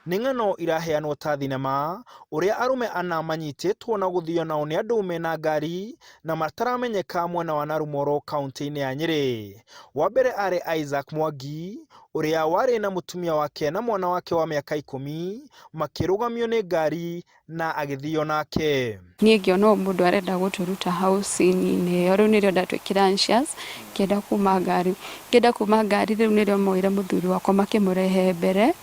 nĩ ng'ano iraheanwo ta thinema ũrĩa arume ana manyitĩtwo na gũthio nao nĩ andũ mena ngari na mataramenyeka mwena wa Narumoro kaunti-inĩ ya Nyeri. Wa mbere arĩ Isaac Mwangi ũrĩa warĩ na mũtumia wake na mwana wake wa mĩaka 10 makĩrũgamio nĩ ngari na agĩthio nake. Niĩ ngĩona mũndũ arenda gũtũruta house-inĩ ĩyo, rĩu nĩrĩo ndatwĩkire anxious ngĩenda kuma ngari rĩu nĩrĩo moire mũthuri wakwa makĩmũrehe mbere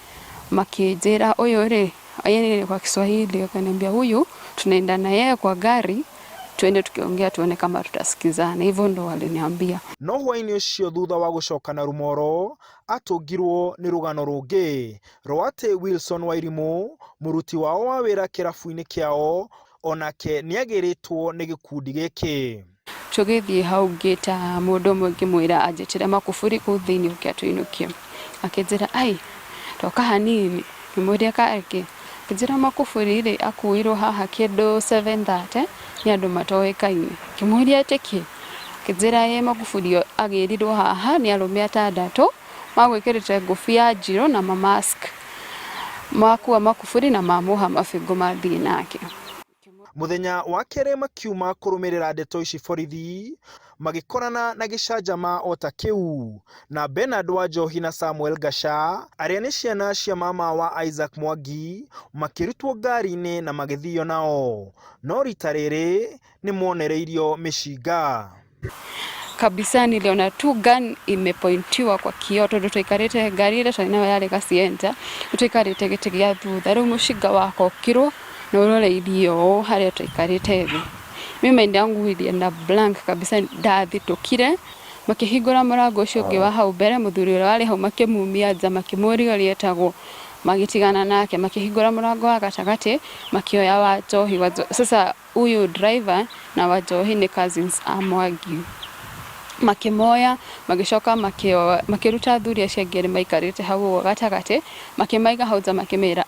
makĩnjĩra ũyũ rĩ yeye kwa Kiswahili akaniambia huyu tunaenda na yeye kwa gari twende tukiongea tuone kama tutasikizana, hivyo ndo waliniambia. No hwainĩ ũcio thutha wa gũcoka Narumoro atũngirwo nĩ rũgano rũngĩ rwa atĩ Wilson Wairimũ mũruti wao wa wĩra kĩrabu-inĩ kĩao onake nĩagĩrĩtwo nĩ gĩkundi gĩkĩ. Tũgĩthiĩ hau ngĩta mũndũ ũmwe ngĩmwĩra anjĩtĩre makuburi kũu thĩinĩ ũkĩatũinũkia, akĩnjĩra ai toka hanini ngĩmũria kaĩkĩ, akĩnjĩra makuburi rĩ akuirwo haha kĩndũ 7:30 nĩ andũ matoĩkaine. Ngĩmũria atĩkĩ, akĩnjĩra ye makuburi agĩrirwo haha nĩ arũme 6 magwĩkĩrĩte ngũbia njirũ na mamask, makua makuburi na mamuha mafingo mathiĩ nake. Mũthenya wa kerĩ makiuma kũrũmĩrĩra ndeto ici borithi magĩkorana na gĩcanjama o ta kĩu na Bernard Wanjohi na Samuel Gasha arĩa nĩ ciana cia mama wa Isaac Mwangi makĩrutwo ngari-inĩ na magĩthio nao, no rita rĩrĩ nĩ monereirio mĩcinga. Kabisa niliona tu gun imepointiwa kwa kioo tondũ tũikarĩte ngari ile twana yale kasienta tũikarĩte gĩtĩ gĩa thutha, rĩu mũcinga wakokirwo na ũroreirio harĩa tũikarĩte thĩ. Mimi mind yangu ilienda blank kabisa, ndathitũkire makĩhingũra mũrango ũcio ũngĩ wa hau mbere, mũthuri ũrĩa warĩ hau makĩmumia nja makĩmũria ũrĩa etagwo magĩtigana nake, makĩhingũra mũrango wa gatagatĩ makĩoya Wanjohi. Sasa huyu driver na Wanjohi nĩ cousins a Mwangi, makĩmoya magĩcoka makĩruta athuri acio angĩ maikarĩte hau gatagatĩ makĩmaiga hau nja makĩmera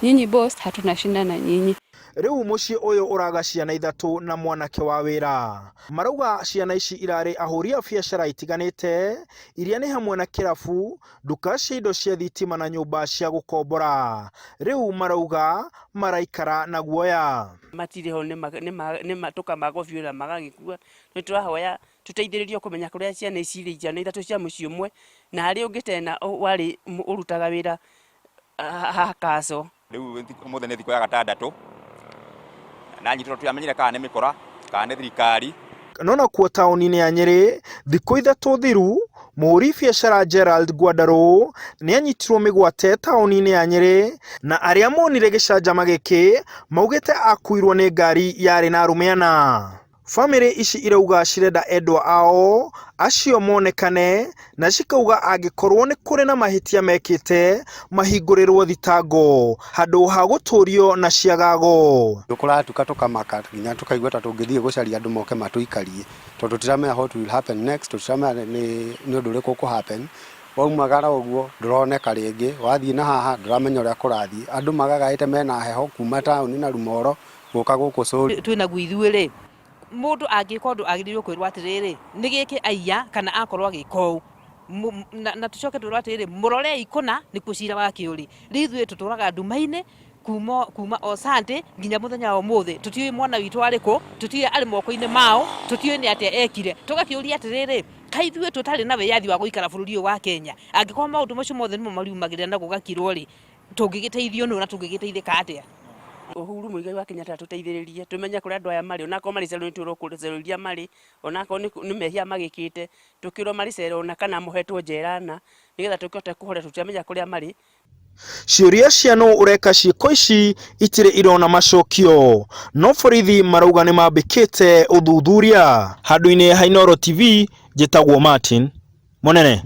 nyinyi boss hatuna shinda na nyinyi. Rĩu mũciĩ ũyũ ũraga ciana 3 na mwanake wa wĩra. Marauga ciana ici irarĩ ahũri a biacara itiganĩte iria nĩ hamwe na kĩrabu, nduka cia indo cia thitima na nyũmba cia gũkombora. Rĩu marauga maraikara na guoya. Matirĩ ho nĩ matuka magobio na magagĩkua. Nĩ tũrahoya tũteithĩrĩrio kũmenya kũrĩa ciana ici irĩ, ciana 3 cia mũciĩ ũmwe na harĩ ũngĩ tena warĩ ũrutaga wĩra hakaso. Rĩu mũthenya nĩ thikũ ya 6 na nyitwo tuyamenyire kana nĩ mĩkora kana nĩ thirikari. No nakuo taũni-inĩ ya Nyeri thikũ 3 thiru mũhũri biacara Gerald Gwandarũ nĩ anyitirwo mĩgwate taũni-inĩ ya Nyeri na arĩa monire gĩcanjama gĩkĩ maugĩte akuirwo nĩ ngari yarĩ na arũme 4. Family ici irauga cirenda endwa ao acio monekane na cikauga angĩkorwo nĩ kũrĩ na mahĩtia mekĩte mahingũrĩrwo thitango handũ ha gũtũrio na ciagago. Tũkũratuka tũkamaka nginya tũkaigua ta tũngĩthiĩ gũcaria andũ moke matũikarie tondũ tũtiramenya what will happen next, tũtiramenya nĩ ũndũ ũrĩkũ kũ happen. Waumagara ũguo ndũroneka rĩngĩ, wathiĩ na haha ndũramenya ũrĩa kũrathiĩ, andũ magagaĩte mena heho kuma taũni na Rumoro gũka gũkũ Sori. Twĩna gwithuĩ mũndũ angĩka ũndũ agĩrĩirwo kwĩrwo atĩrĩrĩ nĩ gĩkĩ aiya kana akorwo agĩka ũũ na tũcoke twĩrwo atĩrĩrĩ mũrore ikũna nĩkuo cira wake ũrĩ. Ithuĩ tũtũraga nduma-inĩ kuma o Sunday nginya mũthenya wa ũmũthĩ, tũtiũĩ mwana witũ arĩ kũ, tũtiũĩ arĩ moko-inĩ mao, tũtiũĩ nĩ atĩa ekire. Tũgakĩũria atĩrĩrĩ kaĩ ithuĩ tũtarĩ na wĩyathi wa gũikara bũrũri ũyũ wa Kenya, angĩkorwo maũndũ macio mothe nĩmo mariumagĩrĩra na gũgakirwo rĩ tũngĩgĩteithio nũ na tũngĩgĩteithĩka atĩa? Uhuru Muigai wa Kenya tũteithĩrĩrie tumenye kũrĩa andũ aya marĩ, onakorwo marĩ cero nĩtwĩrwo kũrĩa iria marĩ, onakorwo nĩ mehia magĩkĩte tũkĩrwo marĩ cero na kana mohetwo njera na nĩgetha tũkĩhote kũhoria tũtamenya kũrĩa marĩ. Ciũria cia nũ ũreka ciĩko ici itirĩ irona macokio, no borithi marauga nĩ mambĩkĩte ũthuthuria. Handũ-inĩ ha Inooro TV njĩtagwo Martin Mũnene.